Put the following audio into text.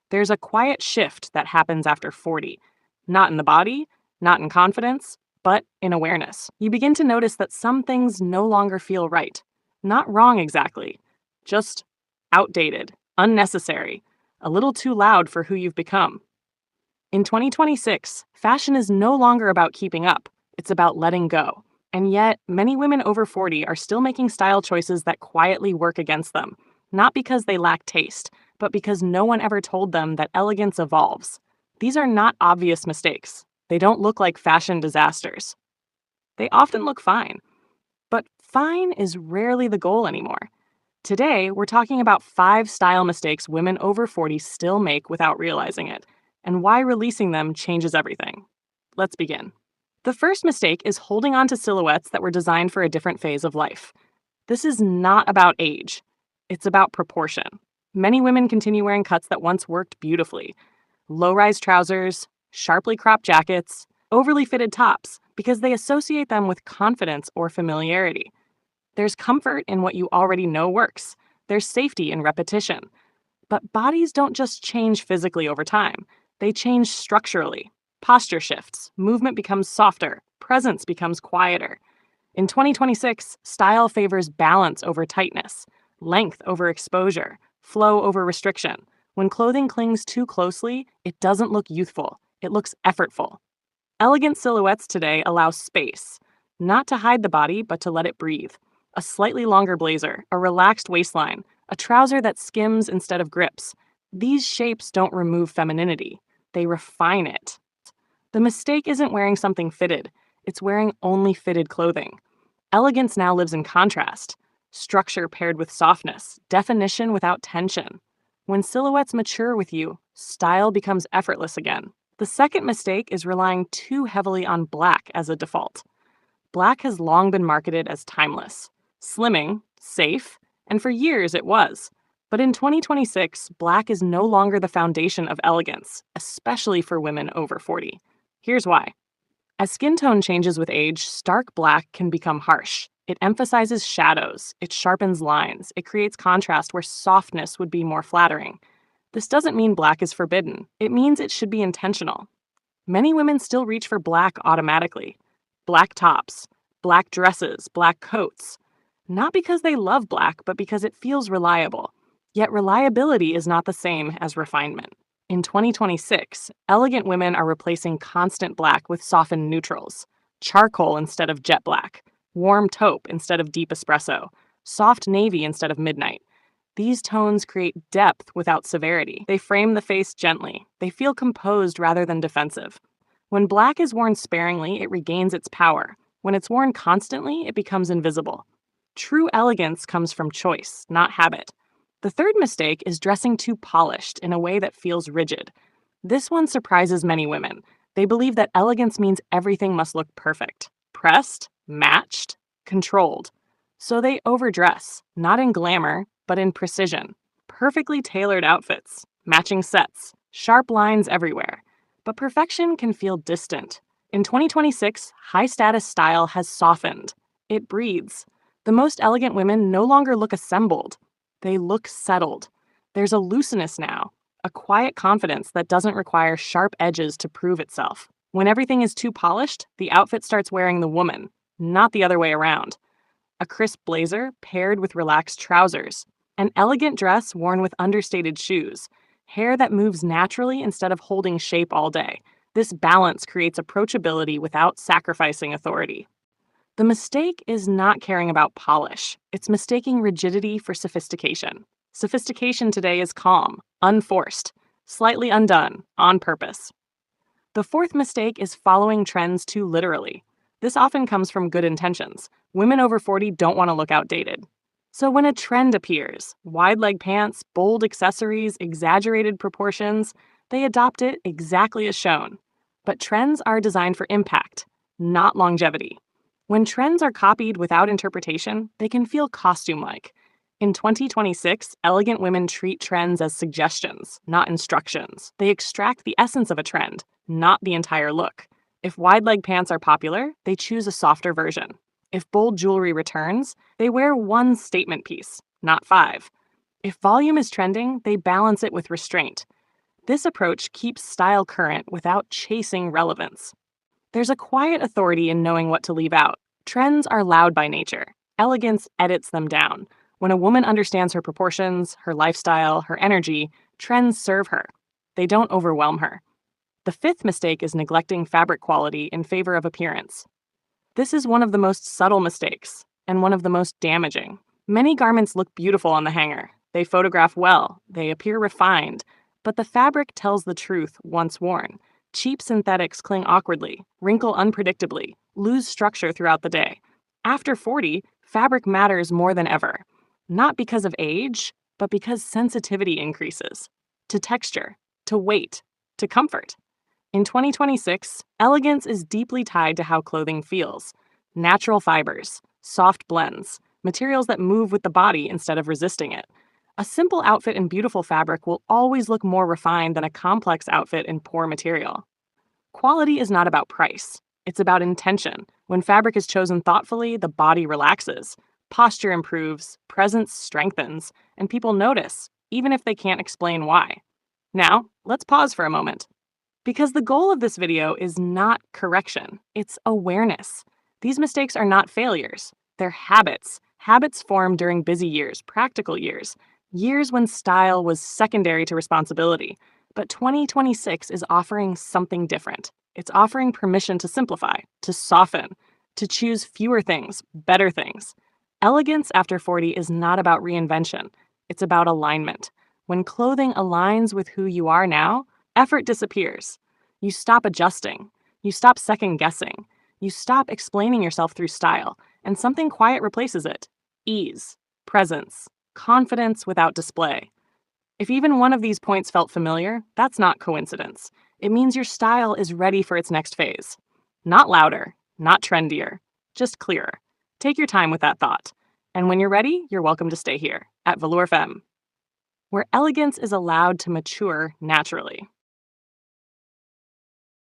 There's a quiet shift that happens after 40, not in the body, not in confidence, but in awareness. You begin to notice that some things no longer feel right. Not wrong exactly, just outdated, unnecessary, a little too loud for who you've become. In 2026, fashion is no longer about keeping up, it's about letting go. And yet, many women over 40 are still making style choices that quietly work against them, not because they lack taste, but because no one ever told them that elegance evolves. These are not obvious mistakes. They don't look like fashion disasters. They often look fine. But fine is rarely the goal anymore. Today, we're talking about 5 style mistakes women over 40 still make without realizing it, and why releasing them changes everything. Let's begin. The first mistake is holding on to silhouettes that were designed for a different phase of life. This is not about age, it's about proportion. Many women continue wearing cuts that once worked beautifully: low-rise trousers, sharply cropped jackets, overly fitted tops, because they associate them with confidence or familiarity. There's comfort in what you already know works. There's safety in repetition. But bodies don't just change physically over time. They change structurally. Posture shifts, movement becomes softer, presence becomes quieter. In 2026, style favors balance over tightness, length over exposure, flow over restriction. When clothing clings too closely, it doesn't look youthful, it looks effortful. Elegant silhouettes today allow space, not to hide the body, but to let it breathe. A slightly longer blazer, a relaxed waistline, a trouser that skims instead of grips. These shapes don't remove femininity, they refine it. The mistake isn't wearing something fitted, it's wearing only fitted clothing. Elegance now lives in contrast: structure paired with softness, definition without tension. When silhouettes mature with you, style becomes effortless again. The second mistake is relying too heavily on black as a default. Black has long been marketed as timeless, slimming, safe, and for years it was. But in 2026, black is no longer the foundation of elegance, especially for women over 40. Here's why. As skin tone changes with age, stark black can become harsh. It emphasizes shadows, it sharpens lines, it creates contrast where softness would be more flattering. This doesn't mean black is forbidden. It means it should be intentional. Many women still reach for black automatically. Black tops, black dresses, black coats. Not because they love black, but because it feels reliable. Yet reliability is not the same as refinement. In 2026, elegant women are replacing constant black with softened neutrals: charcoal instead of jet black, warm taupe instead of deep espresso, soft navy instead of midnight. These tones create depth without severity. They frame the face gently. They feel composed rather than defensive. When black is worn sparingly, it regains its power. When it's worn constantly, it becomes invisible. True elegance comes from choice, not habit. The third mistake is dressing too polished in a way that feels rigid. This one surprises many women. They believe that elegance means everything must look perfect: pressed, matched, controlled. So they overdress, not in glamour, but in precision. Perfectly tailored outfits, matching sets, sharp lines everywhere. But perfection can feel distant. In 2026, high-status style has softened. It breathes. The most elegant women no longer look assembled. They look settled. There's a looseness now, a quiet confidence that doesn't require sharp edges to prove itself. When everything is too polished, the outfit starts wearing the woman, not the other way around. A crisp blazer paired with relaxed trousers, an elegant dress worn with understated shoes, hair that moves naturally instead of holding shape all day. This balance creates approachability without sacrificing authority. The mistake is not caring about polish. It's mistaking rigidity for sophistication. Sophistication today is calm, unforced, slightly undone, on purpose. The fourth mistake is following trends too literally. This often comes from good intentions. Women over 40 don't want to look outdated. So when a trend appears, wide leg pants, bold accessories, exaggerated proportions, they adopt it exactly as shown. But trends are designed for impact, not longevity. When trends are copied without interpretation, they can feel costume-like. In 2026, elegant women treat trends as suggestions, not instructions. They extract the essence of a trend, not the entire look. If wide leg pants are popular, they choose a softer version. If bold jewelry returns, they wear one statement piece, not 5. If volume is trending, they balance it with restraint. This approach keeps style current without chasing relevance. There's a quiet authority in knowing what to leave out. Trends are loud by nature. Elegance edits them down. When a woman understands her proportions, her lifestyle, her energy, trends serve her. They don't overwhelm her. The fifth mistake is neglecting fabric quality in favor of appearance. This is one of the most subtle mistakes, and one of the most damaging. Many garments look beautiful on the hanger. They photograph well, they appear refined, but the fabric tells the truth once worn. Cheap synthetics cling awkwardly, wrinkle unpredictably, lose structure throughout the day. After 40, fabric matters more than ever. Not because of age, but because sensitivity increases. To texture, to weight, to comfort. In 2026, elegance is deeply tied to how clothing feels. Natural fibers, soft blends, materials that move with the body instead of resisting it. A simple outfit in beautiful fabric will always look more refined than a complex outfit in poor material. Quality is not about price. It's about intention. When fabric is chosen thoughtfully, the body relaxes. Posture improves, presence strengthens, and people notice, even if they can't explain why. Now, let's pause for a moment. Because the goal of this video is not correction, it's awareness. These mistakes are not failures, they're habits. Habits formed during busy years, practical years, years when style was secondary to responsibility. But 2026 is offering something different. It's offering permission to simplify, to soften, to choose fewer things, better things. Elegance after 40 is not about reinvention, it's about alignment. When clothing aligns with who you are now, effort disappears. You stop adjusting. You stop second guessing. You stop explaining yourself through style, and something quiet replaces it. Ease, presence, confidence without display. If even one of these points felt familiar, that's not coincidence. It means your style is ready for its next phase. Not louder, not trendier, just clearer. Take your time with that thought. And when you're ready, you're welcome to stay here at Velour Femme, where elegance is allowed to mature naturally.